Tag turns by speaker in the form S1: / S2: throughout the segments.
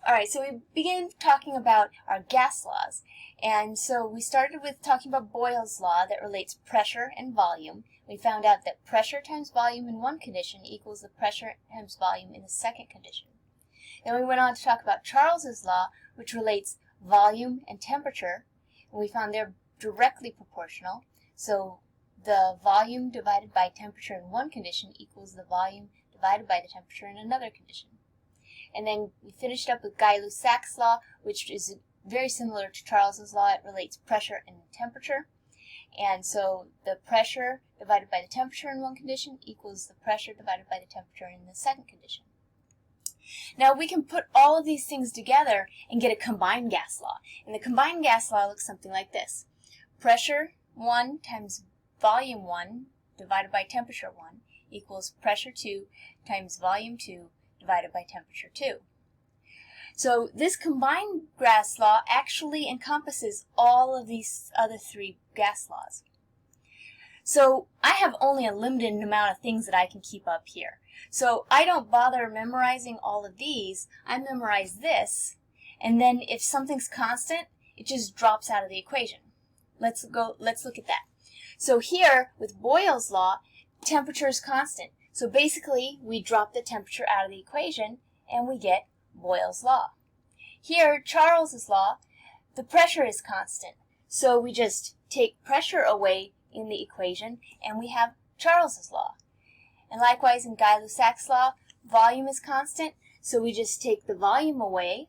S1: Alright, so we began talking about our gas laws. And so we started with talking about Boyle's law that relates pressure and volume. We found out that pressure times volume in one condition equals the pressure times volume in the second condition. Then we went on to talk about Charles's law, which relates volume and temperature. And we found they're directly proportional. So the volume divided by temperature in one condition equals the volume divided by the temperature in another condition. And then we finished up with Gay-Lussac's law, which is very similar to Charles's law. It relates pressure and temperature. And so the pressure divided by the temperature in one condition equals the pressure divided by the temperature in the second condition. Now we can put all of these things together and get a combined gas law. And the combined gas law looks something like this. Pressure 1 times volume 1 divided by temperature 1 equals pressure 2 times volume 2 divided by temperature 2. So this combined gas law actually encompasses all of these other three gas laws. So I have only a limited amount of things that I can keep up here. So I don't bother memorizing all of these. I memorize this, and then if something's constant, it just drops out of the equation. Let's look at that. So here, with Boyle's law, temperature is constant. So basically, we drop the temperature out of the equation, and we get Boyle's law. Here, Charles's law, the pressure is constant. So we just take pressure away in the equation, and we have Charles's law. And likewise, in Gay-Lussac's law, volume is constant. So we just take the volume away,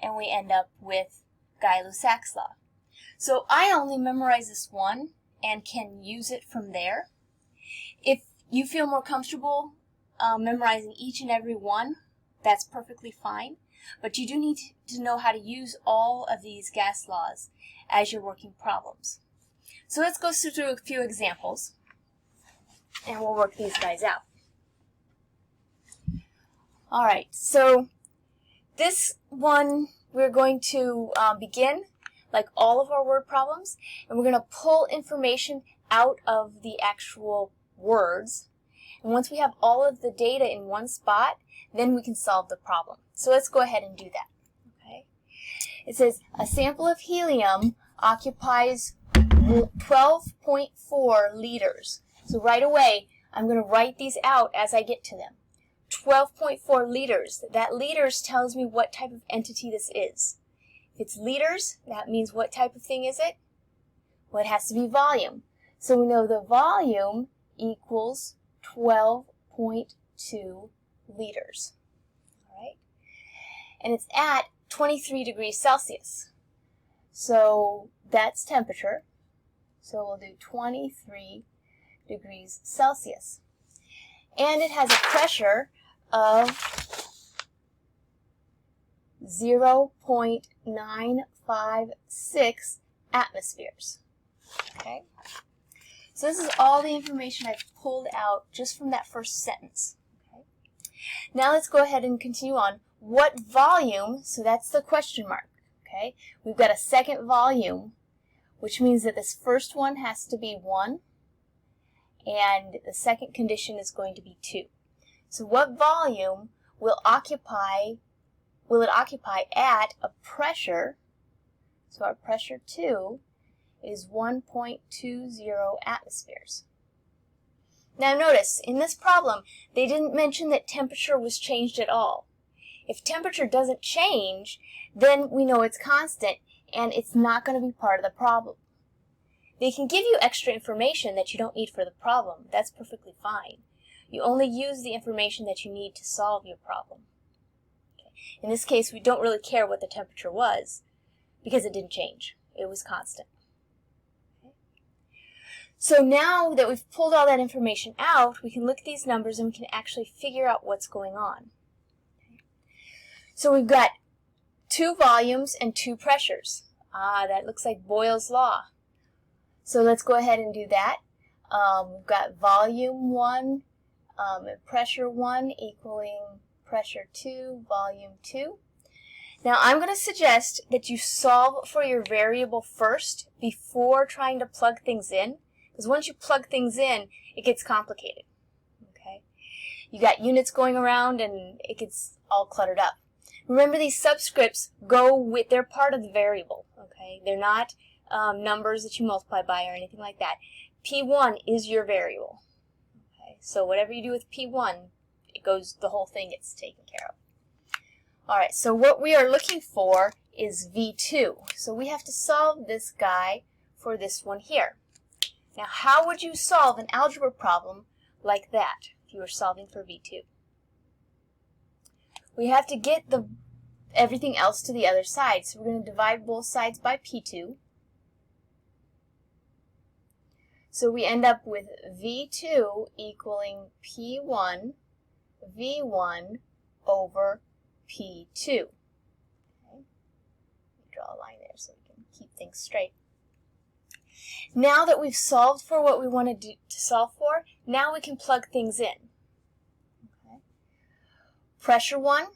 S1: and we end up with Gay-Lussac's law. So I only memorize this one and can use it from there. If you feel more comfortable memorizing each and every one, that's perfectly fine. But you do need to know how to use all of these gas laws as you're working problems. So let's go through a few examples, and we'll work these guys out. All right, so this one we're going to begin like all of our word problems, and we're going to pull information out of the actual words. And once we have all of the data in one spot, then we can solve the problem. So let's go ahead and do that. Okay. It says a sample of helium occupies 12.4 liters. So right away, I'm going to write these out as I get to them. 12.4 liters. That liters tells me what type of entity this is. If it's liters, that means what type of thing is it? Well, it has to be volume. So we know the volume equals 12.2 liters. All right? And it's at 23 degrees Celsius. So that's temperature. So we'll do 23 degrees Celsius. And it has a pressure of 0.956 atmospheres. Okay? So this is all the information I've pulled out just from that first sentence. Okay? Now let's go ahead and continue on. What volume, so that's the question mark. Okay? We've got a second volume, which means that this first one has to be 1, and the second condition is going to be 2. So what volume will it occupy at a pressure, so our pressure 2 is 1.20 atmospheres. Now notice, in this problem, they didn't mention that temperature was changed at all. If temperature doesn't change, then we know it's constant, and it's not going to be part of the problem. They can give you extra information that you don't need for the problem. That's perfectly fine. You only use the information that you need to solve your problem. Okay. In this case, we don't really care what the temperature was because it didn't change. It was constant. Okay. So now that we've pulled all that information out, we can look at these numbers and we can actually figure out what's going on. Okay. So we've got 2 volumes and 2 pressures. That looks like Boyle's law. So let's go ahead and do that. We've got volume 1 and pressure 1 equaling pressure 2, volume 2. Now I'm going to suggest that you solve for your variable first before trying to plug things in, because once you plug things in, it gets complicated. Okay? You got units going around and it gets all cluttered up. Remember, these subscripts go with, they're part of the variable, okay? They're not numbers that you multiply by or anything like that. P1 is your variable, okay? So whatever you do with P1, the whole thing gets taken care of. All right, so what we are looking for is V2. So we have to solve this guy for this one here. Now, how would you solve an algebra problem like that if you were solving for V2? We have to get everything else to the other side. So we're going to divide both sides by P2. So we end up with V2 equaling P1 V1 over P2. Okay. Draw a line there so we can keep things straight. Now that we've solved for what we wanted to solve for, now we can plug things in. Okay. Pressure 1,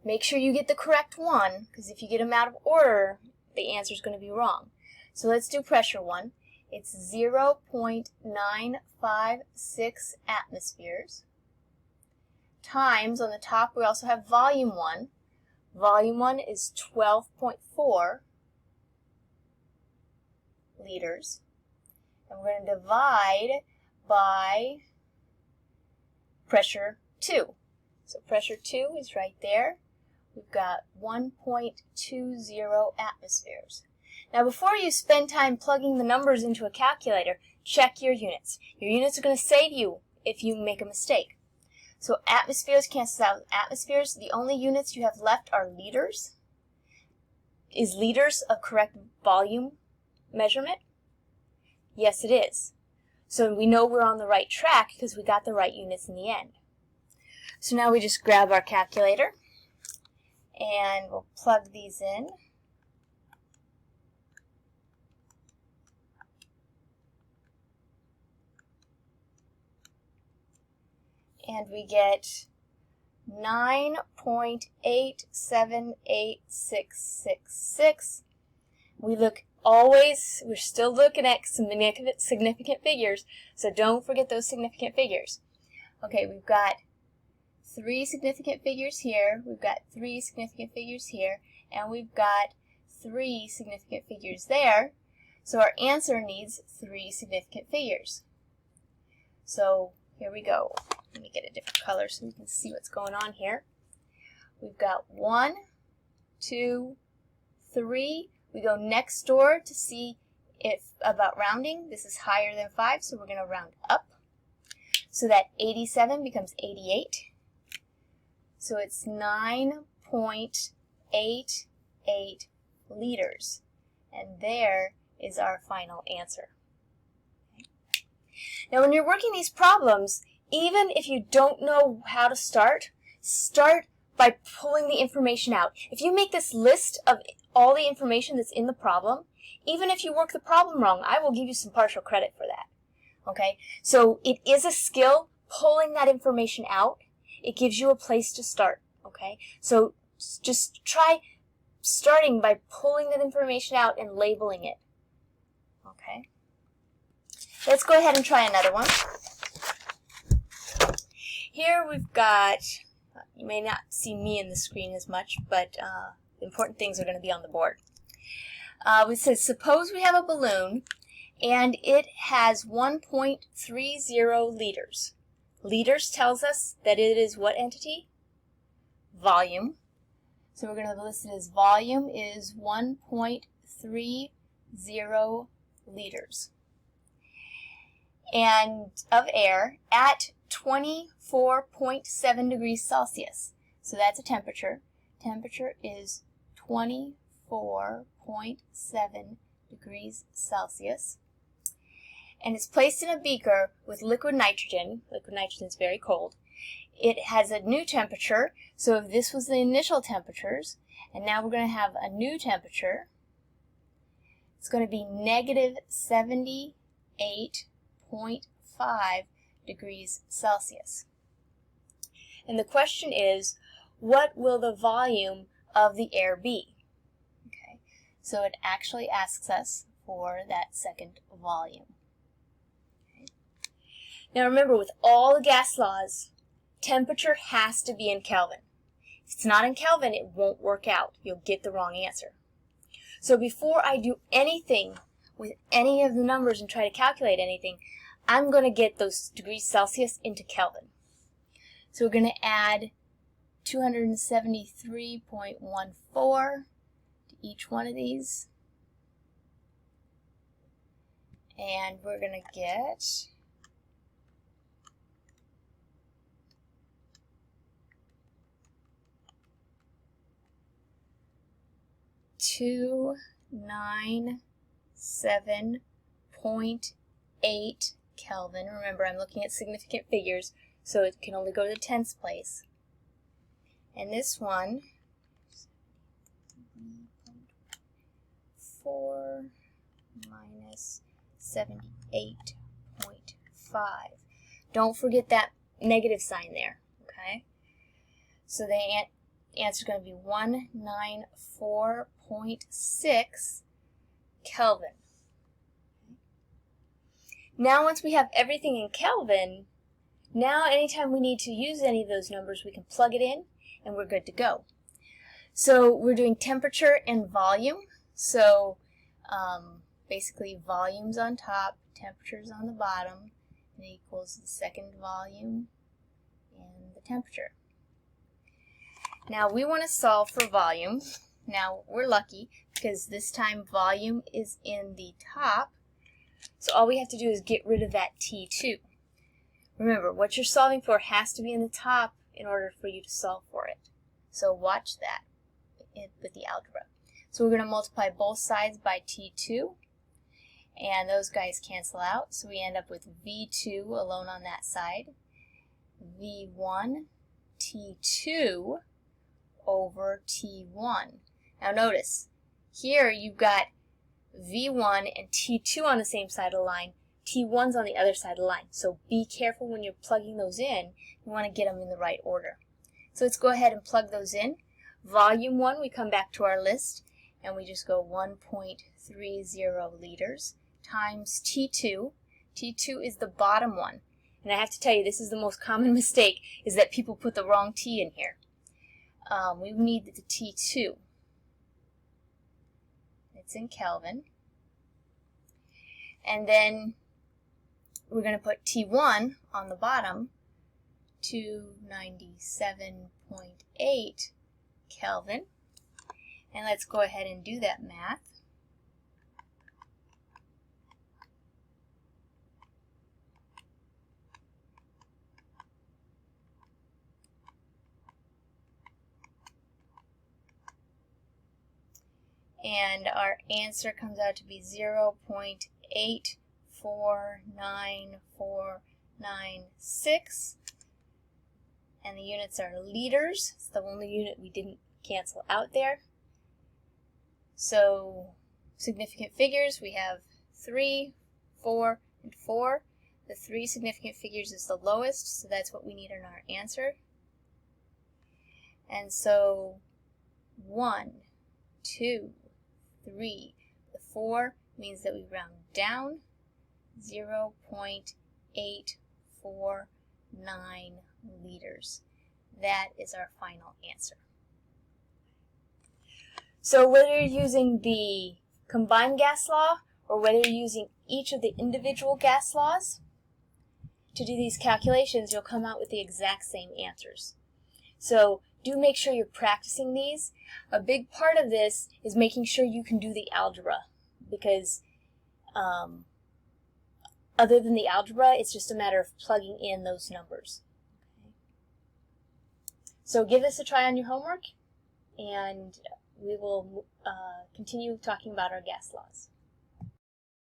S1: make sure you get the correct one, because if you get them out of order, the answer is going to be wrong. So let's do pressure 1. It's 0.956 atmospheres. Times, on the top, we also have volume 1. Volume 1 is 12.4 liters. And we're going to divide by pressure 2. So pressure 2 is right there. We've got 1.20 atmospheres. Now, before you spend time plugging the numbers into a calculator, check your units. Your units are going to save you if you make a mistake. So atmospheres cancels out with atmospheres. The only units you have left are liters. Is liters a correct volume measurement? Yes, it is. So we know we're on the right track because we got the right units in the end. So now we just grab our calculator and we'll plug these in. And we get 9.878666. We're still looking at significant figures, so don't forget those significant figures. Okay, we've got 3 significant figures here, we've got 3 significant figures here, and we've got 3 significant figures there. So our answer needs 3 significant figures. So here we go. Let me get a different color so we can see what's going on here. We've got 1, 2, 3. We go next door to see if about rounding. This is higher than 5, so we're going to round up. So that 87 becomes 88. So it's 9.88 liters. And there is our final answer. Okay. Now, when you're working these problems, even if you don't know how to start by pulling the information out. If you make this list of all the information that's in the problem, even if you work the problem wrong, I will give you some partial credit for that. Okay? So it is a skill, pulling that information out. It gives you a place to start. Okay? So just try starting by pulling that information out and labeling it. Okay? Let's go ahead and try another one. Here we've got, you may not see me in the screen as much, but the important things are going to be on the board. It says, suppose we have a balloon and it has 1.30 liters. Liters tells us that it is what entity? Volume. So we're going to list it as volume is 1.30 liters. And of air at 24.7 degrees Celsius. So that's a temperature. Temperature is 24.7 degrees Celsius. And it's placed in a beaker with liquid nitrogen. Liquid nitrogen is very cold. It has a new temperature. So if this was the initial temperatures, and now we're going to have a new temperature, it's going to be negative 78.5 degrees Celsius. And the question is, what will the volume of the air be? Okay, so it actually asks us for that second volume. Okay. Now remember, with all the gas laws, temperature has to be in Kelvin. If it's not in Kelvin, it won't work out. You'll get the wrong answer. So before I do anything with any of the numbers and try to calculate anything, I'm going to get those degrees Celsius into Kelvin. So we're going to add 273.14 to each one of these. And we're going to get 297.8 Kelvin. Remember, I'm looking at significant figures, so it can only go to the tenths place. And this one, 4 minus 78.5. Don't forget that negative sign there, okay? So the answer is going to be 194.6 Kelvin. Now once we have everything in Kelvin, now anytime we need to use any of those numbers, we can plug it in and we're good to go. So we're doing temperature and volume. So basically volume's on top, temperature's on the bottom, and it equals the second volume and the temperature. Now we want to solve for volume. Now we're lucky because this time volume is in the top, so all we have to do is get rid of that T2. Remember, what you're solving for has to be in the top in order for you to solve for it. So watch that with the algebra. So we're going to multiply both sides by T2, and those guys cancel out, so we end up with V2 alone on that side, V1 T2 over T1. Now notice, here you've got V1 and T2 on the same side of the line, T1's on the other side of the line. So be careful when you're plugging those in. You want to get them in the right order. So let's go ahead and plug those in. Volume 1, we come back to our list, and we just go 1.30 liters times T2. T2 is the bottom one. And I have to tell you, this is the most common mistake, is that people put the wrong T in here. We need the T2. It's in Kelvin. And then we're going to put T1 on the bottom, 297.8 Kelvin. And let's go ahead and do that math. And our answer comes out to be 0.849496. And the units are liters. It's the only unit we didn't cancel out there. So significant figures, we have 3, 4, and 4. The 3 significant figures is the lowest, so that's what we need in our answer. And so 1, 2, 3. The 4 means that we round down, 0.849 liters. That is our final answer. So whether you're using the combined gas law or whether you're using each of the individual gas laws to do these calculations, you'll come out with the exact same answers. So do make sure you're practicing these. A big part of this is making sure you can do the algebra, because other than the algebra, it's just a matter of plugging in those numbers. Okay. So give this a try on your homework, and we will continue talking about our gas laws.